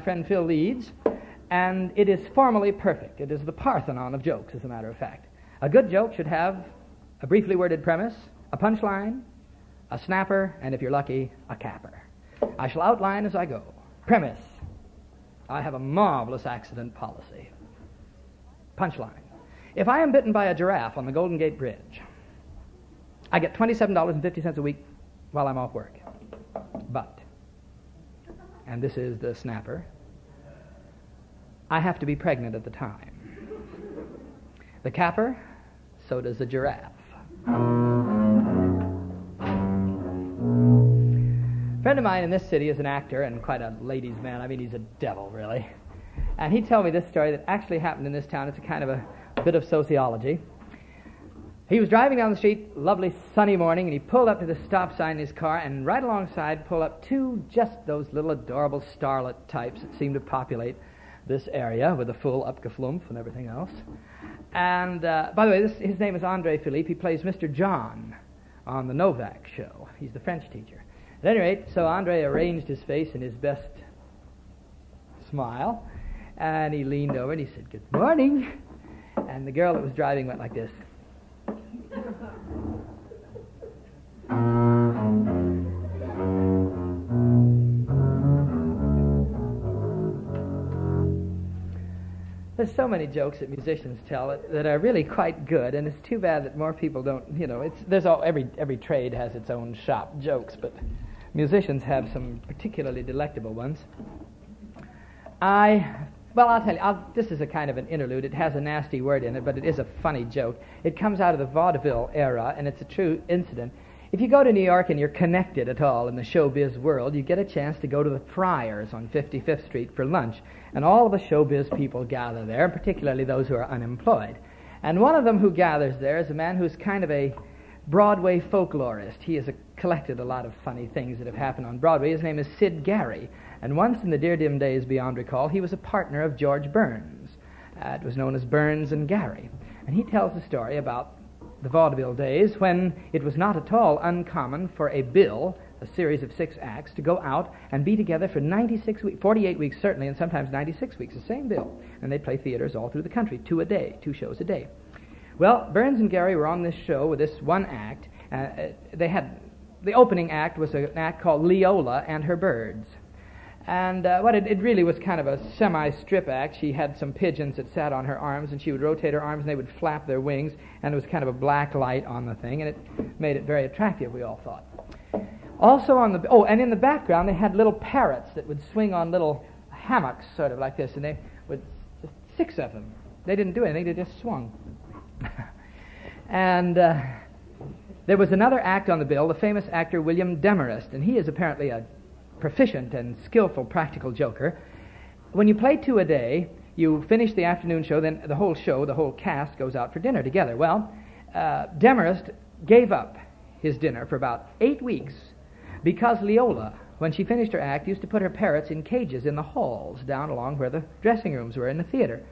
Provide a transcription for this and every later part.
My friend Phil leads, and it is formally perfect. It is the Parthenon of jokes, as a matter of fact. A good joke should have a briefly worded premise, a punchline, a snapper, and if you're lucky, a capper. I shall outline as I go. Premise: I have a marvelous accident policy. Punchline: if I am bitten by a giraffe on the Golden Gate Bridge, I get $27.50 a week while I'm off work. But, and this is the snapper, I have to be pregnant at the time. The capper: so does the giraffe. A friend of mine in this city is an actor and quite a ladies' man. I mean, he's a devil, really. And he told me this story that actually happened in this town. It's a kind of a bit of sociology. He was driving down the street, lovely sunny morning, and he pulled up to the stop sign in his car, and right alongside pulled up two just those little adorable starlet types that seem to populate this area with a full upgeflumph and everything else. And, by the way, his name is Andre Philippe. He plays Mr. John on the Novak show. He's the French teacher. At any rate, so Andre arranged his face in his best smile, and he leaned over and he said, "Good morning." And the girl that was driving went like this. There's so many jokes that musicians tell that are really quite good, and it's too bad that more people don't, every trade has its own shop jokes, but musicians have some particularly delectable ones. I'll tell you, this is a kind of an interlude. It has a nasty word in it, but it is a funny joke. It comes out of the vaudeville era, and it's a true incident. If you go to New York and you're connected at all in the showbiz world, you get a chance to go to the Friars on 55th Street for lunch, and all of the showbiz people gather there, particularly those who are unemployed. And one of them who gathers there is a man who's kind of a Broadway folklorist. He has collected a lot of funny things that have happened on Broadway. His name is Sid Gary, and once in the dear dim days beyond recall, he was a partner of George Burns. It was known as Burns and Gary. And he tells a story about the vaudeville days when it was not at all uncommon for a bill, a series of 6 acts, to go out and be together for 96 weeks, 48 weeks certainly, and sometimes 96 weeks, the same bill. And they'd play theaters all through the country, 2 a day, 2 shows a day. Well, Burns and Gary were on this show with this one act. The opening act was an act called Leola and Her Birds. And it really was kind of a semi-strip act. She had some pigeons that sat on her arms, and she would rotate her arms, and they would flap their wings, and there was kind of a black light on the thing, and it made it very attractive, we all thought. Also and in the background, they had little parrots that would swing on little hammocks, sort of like this, and they would, 6 of them. They didn't do anything, they just swung. And there was another act on the bill, the famous actor William Demarest, and he is apparently a proficient and skillful practical joker. When you play 2 a day, you finish the afternoon show, then the whole cast goes out for dinner together. Well, Demarest gave up his dinner for about 8 weeks because Leola, when she finished her act, used to put her parrots in cages in the halls down along where the dressing rooms were in the theater,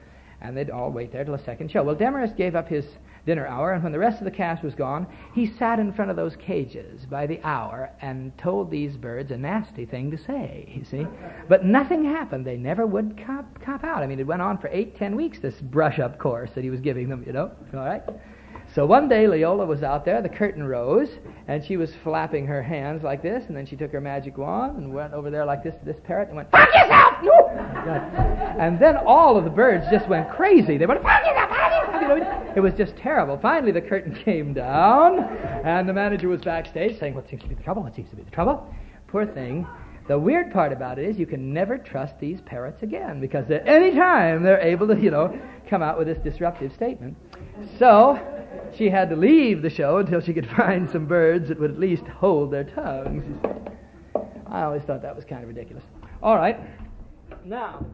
and they'd all wait there till the second show. Well, Demarest gave up his dinner hour, and when the rest of the cast was gone, he sat in front of those cages by the hour and told these birds a nasty thing to say, you see. But nothing happened. They never would cop out. I mean, it went on for 8-10 weeks, this brush-up course that he was giving them, all right? So one day, Leola was out there, the curtain rose, and she was flapping her hands like this, and then she took her magic wand and went over there like this to this parrot and went, "Fuck yourself!" No! And then all of the birds just went crazy. They went, "Fuck yourself! It was just terrible. Finally, the curtain came down, and the manager was backstage saying, "What seems to be the trouble? What seems to be the trouble?" Poor thing. The weird part about it is you can never trust these parrots again, because at any time they're able to, come out with this disruptive statement. So she had to leave the show until she could find some birds that would at least hold their tongues. I always thought that was kind of ridiculous. All right. Now,